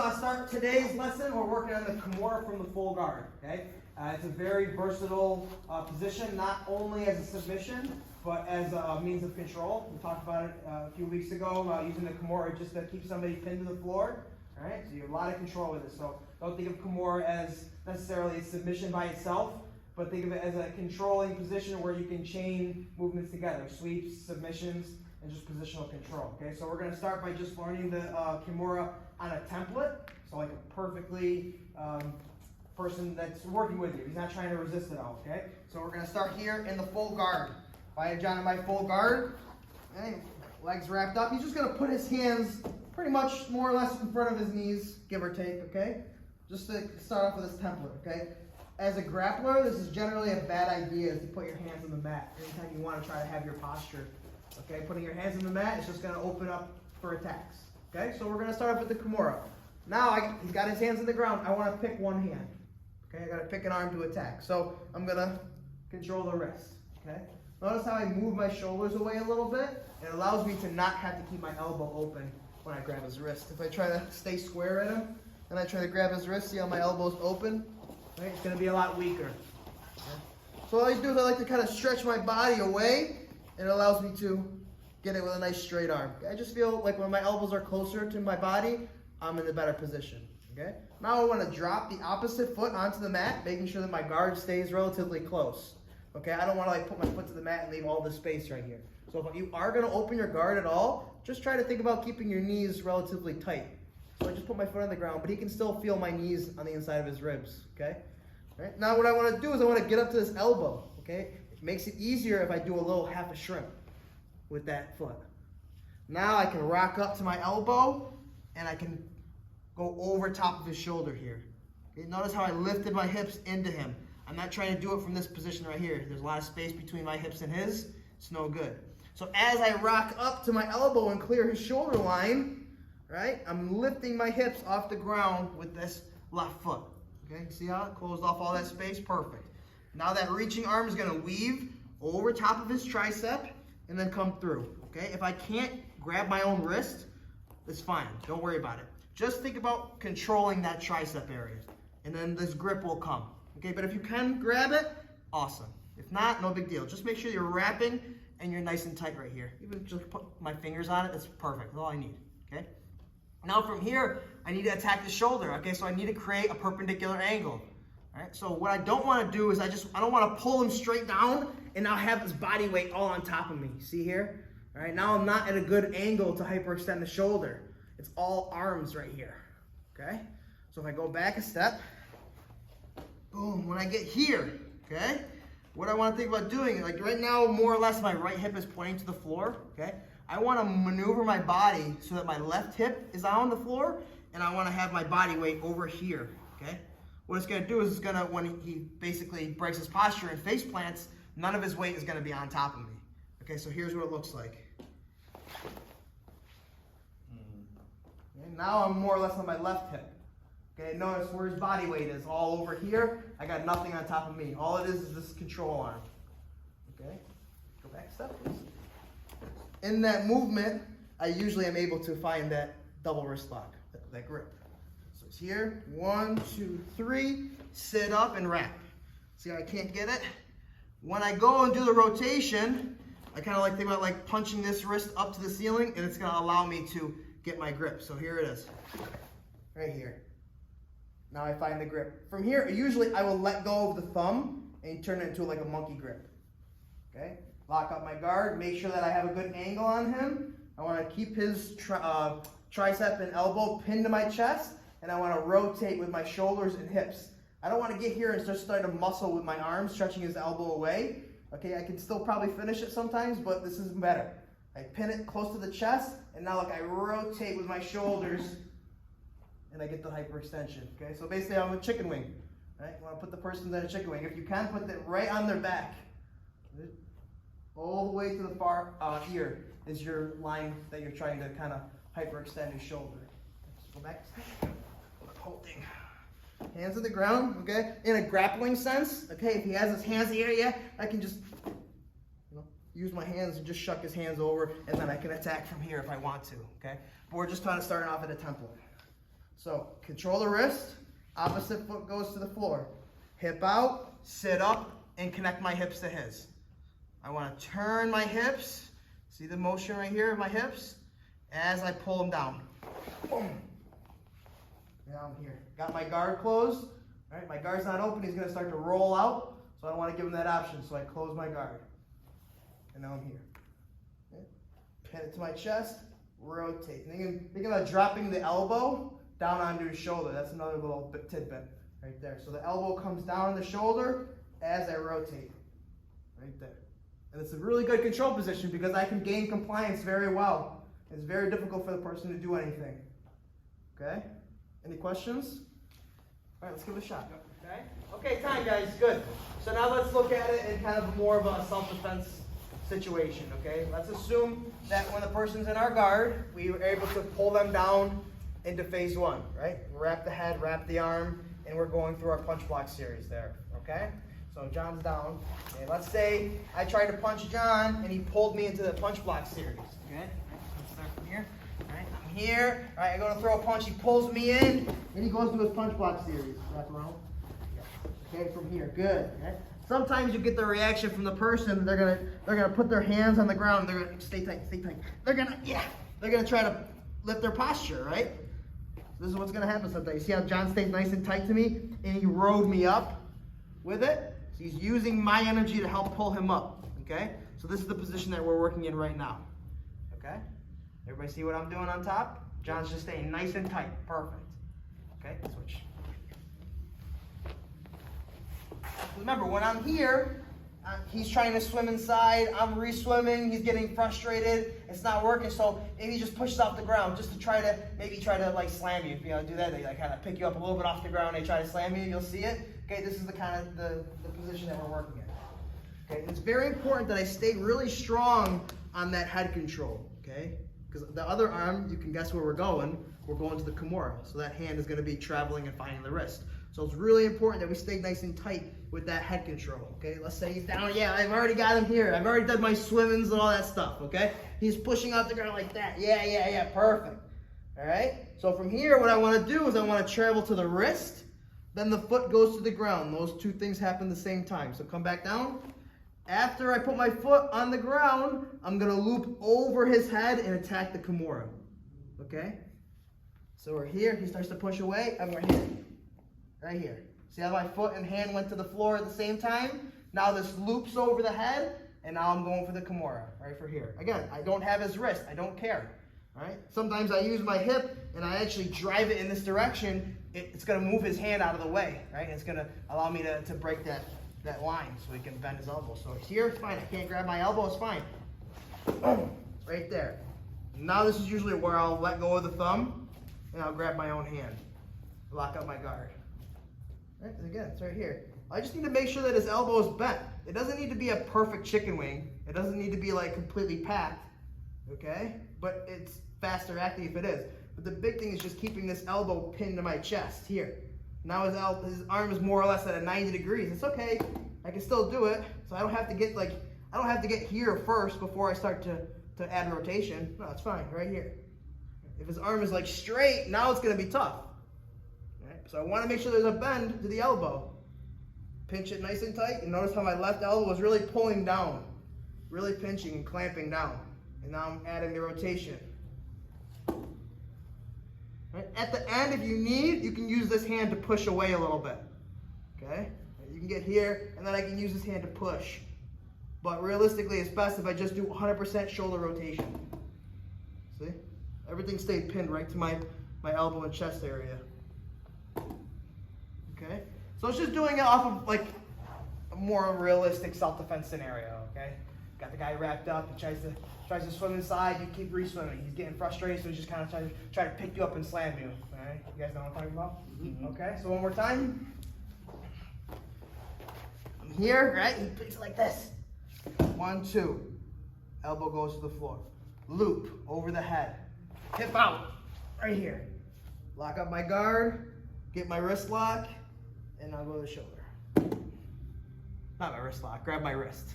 start today's lesson. We're working on the Kimura from the full guard. Okay, it's a very versatile position, not only as a submission, but as a means of control. We talked about it a few weeks ago about using the Kimura just to keep somebody pinned to the floor. All right, so you have a lot of control with it. So don't think of Kimura as necessarily a submission by itself, but think of it as a controlling position where you can chain movements together, sweeps, submissions, and just positional control. Okay, so we're going to start by just learning the Kimura on a template. So like a perfectly person that's working with you. He's not trying to resist at all. Okay, so we're going to start here in the full guard. If I have John in my full guard, okay, legs wrapped up, he's just going to put his hands pretty much more or less in front of his knees, give or take. Okay, just to start off with this template. Okay. As a grappler, this is generally a bad idea, is to put your hands on the mat anytime you want to try to have your posture. Okay, putting your hands on the mat is just going to open up for attacks. Okay, so we're going to start off with the Kimura. Now he's got his hands on the ground. I want to pick one hand. Okay, I got to pick an arm to attack. So I'm going to control the wrist. Okay, notice how I move my shoulders away a little bit. It allows me to not have to keep my elbow open when I grab his wrist. If I try to stay square at him and I try to grab his wrist, see how my elbow's open? Right, it's going to be a lot weaker. Okay. So all I do is I like to kind of stretch my body away. It allows me to get it with a nice straight arm. I just feel like when my elbows are closer to my body, I'm in a better position. Okay. Now I want to drop the opposite foot onto the mat, making sure that my guard stays relatively close. Okay, I don't want to like put my foot to the mat and leave all this space right here. So if you are going to open your guard at all, just try to think about keeping your knees relatively tight. So I just put my foot on the ground, but he can still feel my knees on the inside of his ribs. Okay. All right. Now what I want to do is I want to get up to this elbow. Okay. It makes it easier if I do a little half a shrimp with that foot. Now I can rock up to my elbow and I can go over top of his shoulder here. Okay, notice how I lifted my hips into him. I'm not trying to do it from this position right here. There's a lot of space between my hips and his. It's no good. So as I rock up to my elbow and clear his shoulder line, right, I'm lifting my hips off the ground with this left foot. Okay, see how it closed off all that space? Perfect. Now that reaching arm is going to weave over top of his tricep and then come through. Okay, if I can't grab my own wrist, it's fine. Don't worry about it. Just think about controlling that tricep area, and then this grip will come. Okay, but if you can grab it, awesome. If not, no big deal. Just make sure you're wrapping and you're nice and tight right here. Even just put my fingers on it, that's perfect. That's all I need. Okay. Now from here, I need to attack the shoulder. Okay, so I need to create a perpendicular angle. All right, so what I don't want to do is I don't want to pull him straight down and now have his body weight all on top of me. See here? All right, now I'm not at a good angle to hyperextend the shoulder. It's all arms right here. Okay, so if I go back a step, boom, when I get here, okay, what I want to think about doing, like right now, more or less my right hip is pointing to the floor, okay? I want to maneuver my body so that my left hip is on the floor and I want to have my body weight over here, okay? What it's going to do is it's going to, when he basically breaks his posture and face plants, none of his weight is going to be on top of me. Okay, so here's what it looks like. Okay, now I'm more or less on my left hip. Okay, notice where his body weight is, all over here. I got nothing on top of me. All it is this control arm. Okay, go back a step, please. In that movement, I usually am able to find that double wrist lock, that grip. So it's here, 1, 2, 3, sit up and wrap. See how I can't get it? When I go and do the rotation, I kind of like think about like punching this wrist up to the ceiling, and it's going to allow me to get my grip. So here it is, right here. Now I find the grip. From here, usually I will let go of the thumb and turn it into like a monkey grip. Okay, lock up my guard, make sure that I have a good angle on him. I want to keep his tricep and elbow pinned to my chest, and I want to rotate with my shoulders and hips. I don't want to get here and just start to muscle with my arms, stretching his elbow away. Okay, I can still probably finish it sometimes, but this is better. I pin it close to the chest, and now look, I rotate with my shoulders, and I get the hyperextension. Okay, so basically I'm a chicken wing. Right? You want to put the person in a chicken wing. If you can, put it right on their back. All the way to the far ear is your line that you're trying to kind of hyperextend his shoulder. Let's go back. Holding. Hands on the ground, okay? In a grappling sense, okay? If he has his hands in the area, I can just use my hands and just shuck his hands over, and then I can attack from here if I want to, okay? But we're just kind of starting off at a template. So control the wrist, opposite foot goes to the floor. Hip out, sit up, and connect my hips to his. I want to turn my hips. See the motion right here of my hips? As I pull them down. Boom. Down here. Got my guard closed. All right, my guard's not open. He's going to start to roll out. So I don't want to give him that option. So I close my guard. And now I'm here. Okay. Pin it to my chest. Rotate. Think about dropping the elbow down onto his shoulder. That's another little tidbit right there. So the elbow comes down on the shoulder as I rotate. Right there. And it's a really good control position because I can gain compliance very well. It's very difficult for the person to do anything. Okay? Any questions? All right, let's give it a shot. Okay? Okay, time, guys. Good. So now let's look at it in kind of more of a self-defense situation, okay? Let's assume that when the person's in our guard, we were able to pull them down into phase one, right? Wrap the head, wrap the arm, and we're going through our punch block series there, okay? So John's down. Okay, let's say I tried to punch John, and he pulled me into the punch block series, okay? Let's start from here. All right, I'm here. All right, I go to throw a punch. He pulls me in, and he goes to his punch block series. Wrap around. Okay, from here. Good. Okay. Sometimes you get the reaction from the person. They're gonna put their hands on the ground. They're gonna stay tight, stay tight. They're gonna try to lift their posture, right? This is what's gonna happen sometimes. You see how John stays nice and tight to me, and he rode me up with it. So he's using my energy to help pull him up. Okay. So this is the position that we're working in right now. Okay. Everybody see what I'm doing on top? John's just staying nice and tight. Perfect. Okay. Switch. Remember, when I'm here, he's trying to swim inside, I'm re-swimming, he's getting frustrated, it's not working, so maybe he just pushes off the ground just to try to like slam you. If you do that, they like kind of pick you up a little bit off the ground, they try to slam you, you'll see it. Okay, this is the kind of the position that we're working in. Okay, it's very important that I stay really strong on that head control, okay? Because the other arm, you can guess where we're going to the Kimura, so that hand is going to be traveling and finding the wrist. So it's really important that we stay nice and tight with that head control, okay? Let's say he's down, yeah, I've already got him here. I've already done my swimmings and all that stuff, okay? He's pushing out the ground like that. Yeah, perfect. All right? So from here, what I want to do is I want to travel to the wrist, then the foot goes to the ground. Those two things happen at the same time. So come back down. After I put my foot on the ground, I'm going to loop over his head and attack the Kimura, okay? So we're here. He starts to push away, and we're here. Right here. See how my foot and hand went to the floor at the same time? Now this loops over the head, and now I'm going for the Kimura, right for here. Again, I don't have his wrist. I don't care. All right? Sometimes I use my hip, and I actually drive it in this direction. It's going to move his hand out of the way, right? It's going to allow me to break that line so he can bend his elbow. So here, it's fine. I can't grab my elbow. It's fine. Right there. Now this is usually where I'll let go of the thumb, and I'll grab my own hand. Lock up my guard. Right, and again, it's right here. I just need to make sure that his elbow is bent. It doesn't need to be a perfect chicken wing. It doesn't need to be like completely packed, okay? But it's faster acting if it is. But the big thing is just keeping this elbow pinned to my chest here. Now his arm is more or less at a 90 degrees. It's okay. I can still do it. So I don't have to get here first before I start to add rotation. No, it's fine. Right here. If his arm is like straight, now it's going to be tough. So I want to make sure there's a bend to the elbow. Pinch it nice and tight. And notice how my left elbow was really pulling down. Really pinching and clamping down. And now I'm adding the rotation. Right? At the end, if you need, you can use this hand to push away a little bit. Okay? You can get here, and then I can use this hand to push. But realistically, it's best if I just do 100% shoulder rotation. See? Everything stayed pinned right to my elbow and chest area. Okay, so it's just doing it off of like a more realistic self-defense scenario. Okay, got the guy wrapped up. He tries to swim inside. You keep re-swimming. He's getting frustrated, so he's just kind of try to pick you up and slam you. All right, you guys know what I'm talking about? Mm-hmm. Okay, so one more time. I'm here, right? He picks it like this. 1, 2. Elbow goes to the floor. Loop over the head. Hip out. Right here. Lock up my guard. Get my wrist lock. And I'll go to the shoulder. Not my wrist lock, grab my wrist.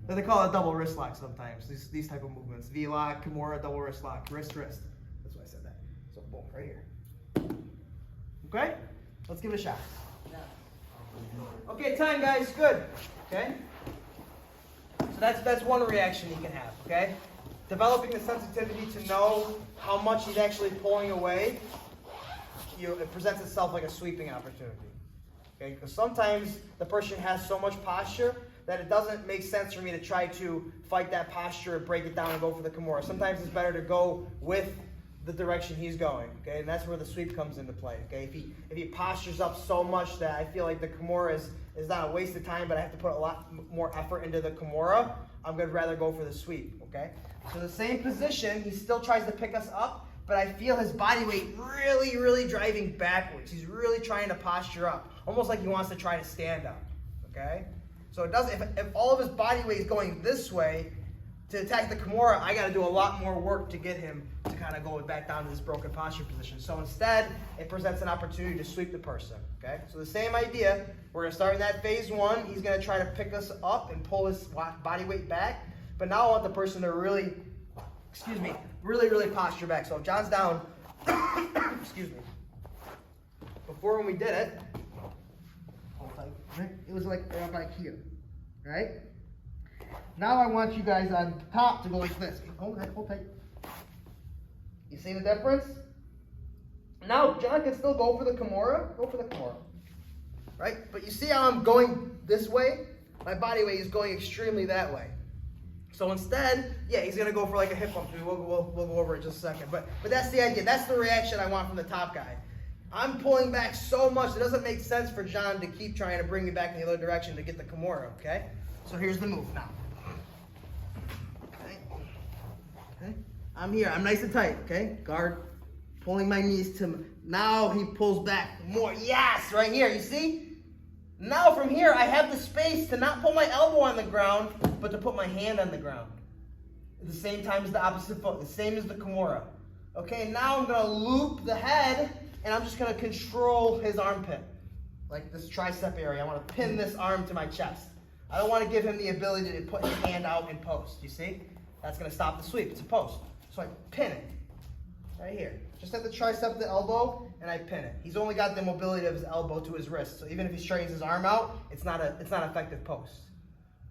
They call it a double wrist lock sometimes, these type of movements. V-lock, Kimura, double wrist lock, wrist, wrist. That's why I said that. So boom, right here. Okay? Let's give it a shot. Okay, time, guys. Good. Okay? So that's one reaction he can have, okay? Developing the sensitivity to know how much he's actually pulling away, it presents itself like a sweeping opportunity. Okay? Because sometimes the person has so much posture that it doesn't make sense for me to try to fight that posture, break it down, and go for the Kimura. Sometimes it's better to go with the direction he's going, okay? And that's where the sweep comes into play, okay? If he postures up so much that I feel like the Kimura is not a waste of time, but I have to put a lot more effort into the Kimura, I'm going to rather go for the sweep, okay? So the same position, he still tries to pick us up, but I feel his body weight really, really driving backwards. He's really trying to posture up, almost like he wants to try to stand up, okay? So it doesn't, if all of his body weight is going this way, to attack the Kimura, I got to do a lot more work to get him to kind of go back down to this broken posture position. So instead, it presents an opportunity to sweep the person, okay? So the same idea, we're going to start in that phase one. He's going to try to pick us up and pull his body weight back. But now I want the person to really, really posture back. So if John's down, before when we did it, it was like here, right? Now I want you guys on top to go like this. Hold tight. You see the difference? Now John can still go for the Kimura. Go for the Kimura. Right? But you see how I'm going this way? My body weight is going extremely that way. So instead, yeah, he's going to go for like a hip bump. We'll go over it in just a second. But that's the idea. That's the reaction I want from the top guy. I'm pulling back so much, it doesn't make sense for John to keep trying to bring me back in the other direction to get the Kimura, okay? So here's the move now. Okay. I'm here. I'm nice and tight. Okay. Guard, pulling my knees to. Now he pulls back more. Yes, right here. You see? Now from here, I have the space to not put my elbow on the ground, but to put my hand on the ground. At the same time as the opposite foot. The same as the Kimura. Okay. Now I'm gonna loop the head, and I'm just gonna control his armpit, like this tricep area. I want to pin this arm to my chest. I don't want to give him the ability to put his hand out and post. You see? That's going to stop the sweep. It's a post. So I pin it right here. Just at the tricep, the elbow, and I pin it. He's only got the mobility of his elbow to his wrist. So even if he straightens his arm out, it's not an effective post.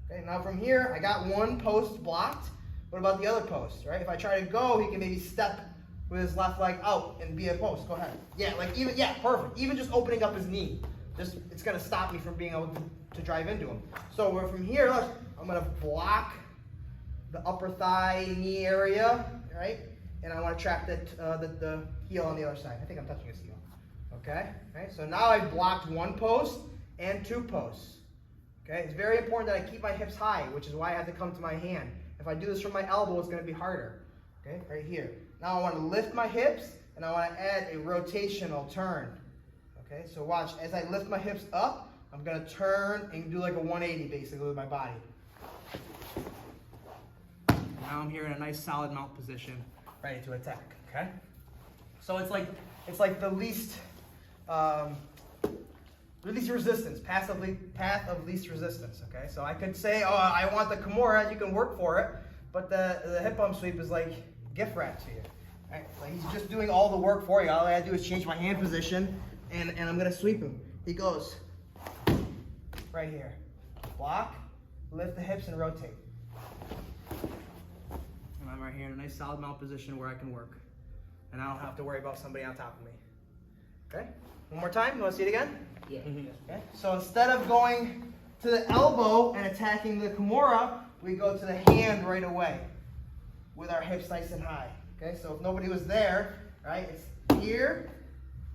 Okay, now from here, I got one post blocked. What about the other post, right? If I try to go, he can maybe step with his left leg out and be a post. Go ahead. Yeah, perfect. Even just opening up his knee. It's going to stop me from being able to drive into him. So we're from here, look, I'm going to block the upper thigh, knee area, right? And I want to trap the heel on the other side. I think I'm touching his heel. Okay? So now I've blocked one post and two posts. Okay? It's very important that I keep my hips high, which is why I have to come to my hand. If I do this from my elbow, it's going to be harder. Okay? Right here. Now I want to lift my hips, and I want to add a rotational turn. Okay? So watch. As I lift my hips up, I'm going to turn and do like a 180 basically with my body. Now I'm here in a nice solid mount position, ready to attack, okay? So it's like the least resistance, path of least resistance, okay? So I could say, oh, I want the Kimura, you can work for it, but the hip bump sweep is like gift wrap to you. Right? Like he's just doing all the work for you. All I gotta do is change my hand position, and I'm gonna sweep him. He goes right here. Block, lift the hips, and rotate. I'm right here in a nice solid mount position where I can work. And I don't have to worry about somebody on top of me. Okay? One more time. You want to see it again? Yeah. Okay. So instead of going to the elbow and attacking the Kimura, we go to the hand right away with our hips nice and high. Okay? So if nobody was there, right, it's here,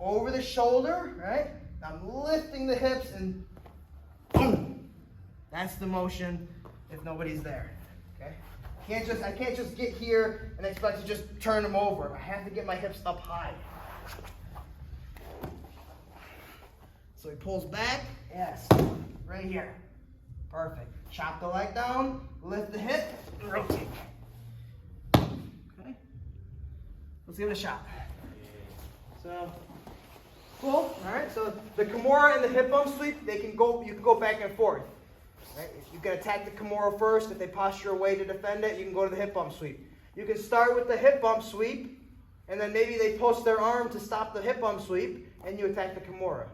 over the shoulder, right? I'm lifting the hips and boom. That's the motion if nobody's there. Okay? I can't just get here and expect to just turn them over. I have to get my hips up high. So he pulls back. Yes. Right here. Perfect. Chop the leg down, lift the hip, and rotate. Okay. Let's give it a shot. So, cool. All right. So the Kimura and the hip bump sweep, you can go back and forth. Right? You can attack the Kimura first. If they posture away to defend it, you can go to the hip bump sweep. You can start with the hip bump sweep, And then maybe they post their arm to stop the hip bump sweep, and you attack the Kimura.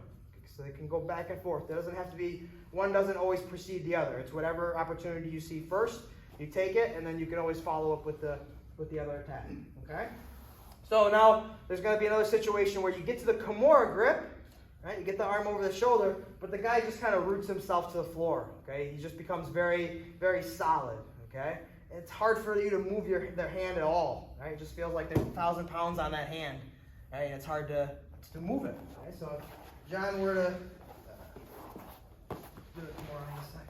So they can go back and forth. It doesn't have to be, one doesn't always precede the other. It's whatever opportunity you see first, you take it, and then you can always follow up with the other attack. Okay? So now there's going to be another situation where you get to the Kimura grip, right? You get the arm over the shoulder, but the guy just kind of roots himself to the floor. Okay? He just becomes very, very solid. Okay? It's hard for you to move their hand at all. Right? It just feels like there's 1,000 pounds on that hand. Right? And it's hard to move it. Right? So if John were to do it more on this side.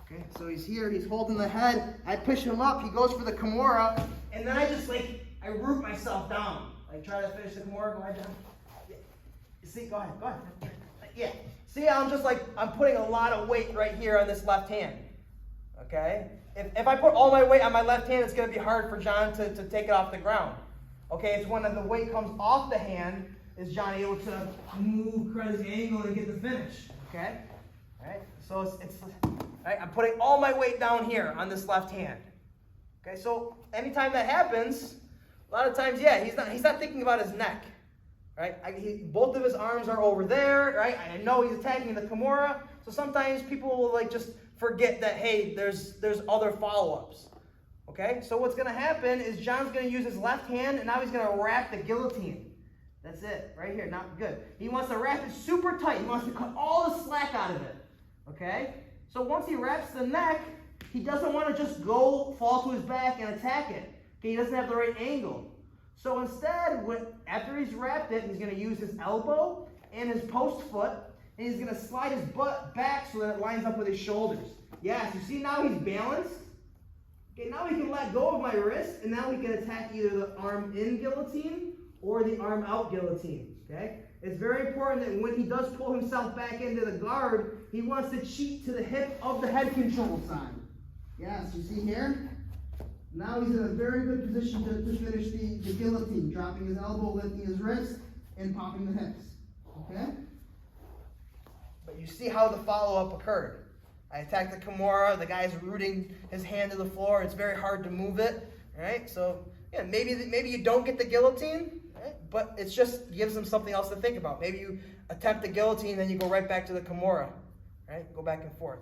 Okay, so he's here, he's holding the head, I push him up, he goes for the Kimura, and then I root myself down. Like try to finish the Kimura, go ahead, John. Yeah. See, go ahead. Yeah. See, I'm putting a lot of weight right here on this left hand. Okay? If I put all my weight on my left hand, it's going to be hard for John to take it off the ground. Okay, it's when the weight comes off the hand, is John able to move, correct his angle, and get the finish. Okay? All right? So it's right, I'm putting all my weight down here on this left hand. Okay, so anytime that happens, a lot of times, yeah, he's not thinking about his neck. Right? Both of his arms are over there, right? I know he's attacking the Kimura, so sometimes people will just forget that, hey, there's other follow-ups. Okay? So what's going to happen is John's going to use his left hand, and now he's going to wrap the guillotine. That's it, right here, not good. He wants to wrap it super tight. He wants to cut all the slack out of it. Okay? So once he wraps the neck, he doesn't want to just fall to his back and attack it. Okay? He doesn't have the right angle. So instead, after he's wrapped it, he's going to use his elbow and his post foot, and he's going to slide his butt back so that it lines up with his shoulders. Yes, you see now he's balanced? Okay, now he can let go of my wrist, and now we can attack either the arm in guillotine or the arm out guillotine. Okay? It's very important that when he does pull himself back into the guard, he wants to cheat to the hip of the head control side. Yes, you see here? Now he's in a very good position to finish the guillotine, dropping his elbow, lifting his wrist, and popping the hips. Okay? But you see how the follow-up occurred. I attacked the Kimura, the guy's rooting his hand to the floor, it's very hard to move it. Right? So yeah, maybe you don't get the guillotine, right? But it just gives them something else to think about. Maybe you attempt the guillotine, then you go right back to the Kimura. Right? Go back and forth.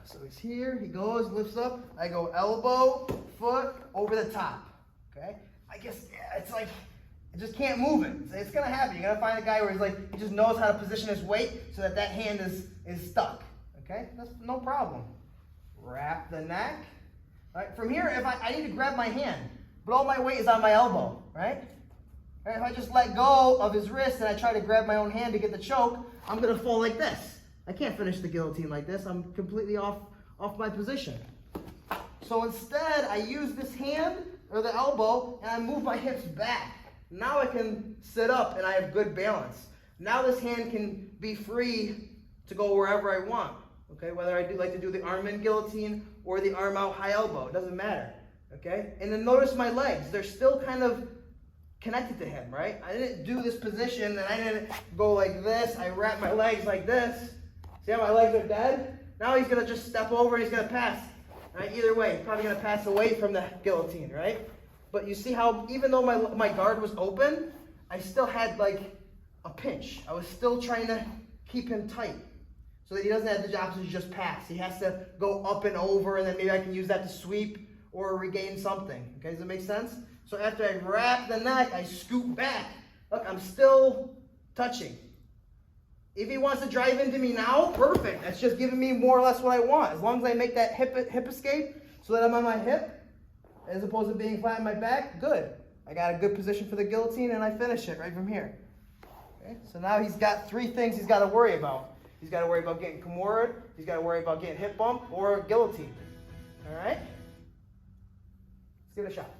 So he's here, he goes, lifts up, I go elbow, foot, over the top. Okay? I guess, yeah, it's like, I just can't move it. It's going to happen. You're going to find a guy where he just knows how to position his weight so that hand is stuck. Okay? That's no problem. Wrap the neck. All right? From here, if I need to grab my hand, but all my weight is on my elbow, right? All right? If I just let go of his wrist and I try to grab my own hand to get the choke, I'm going to fall like this. I can't finish the guillotine like this. I'm completely off my position. So instead, I use this hand, or the elbow, and I move my hips back. Now I can sit up and I have good balance. Now this hand can be free to go wherever I want. Okay, whether I like to do the arm in guillotine or the arm out high elbow, it doesn't matter. Okay, and then notice my legs. They're still kind of connected to him, right? I didn't do this position and I didn't go like this. I wrap my legs like this. See how my legs are dead? Now he's going to just step over and he's going to pass. Right? Either way, he's probably going to pass away from the guillotine, right? But you see how even though my guard was open, I still had like a pinch. I was still trying to keep him tight so that he doesn't have the option to just pass. He has to go up and over, and then maybe I can use that to sweep or regain something. Okay, does that make sense? So after I wrap the neck, I scoop back. Look, I'm still touching. If he wants to drive into me now, perfect. That's just giving me more or less what I want. As long as I make that hip escape so that I'm on my hip, as opposed to being flat on my back, good. I got a good position for the guillotine, and I finish it right from here. Okay? So now he's got three things he's got to worry about. He's got to worry about getting Kimura, he's got to worry about getting hip bump, or guillotine. All right? Let's give it a shot.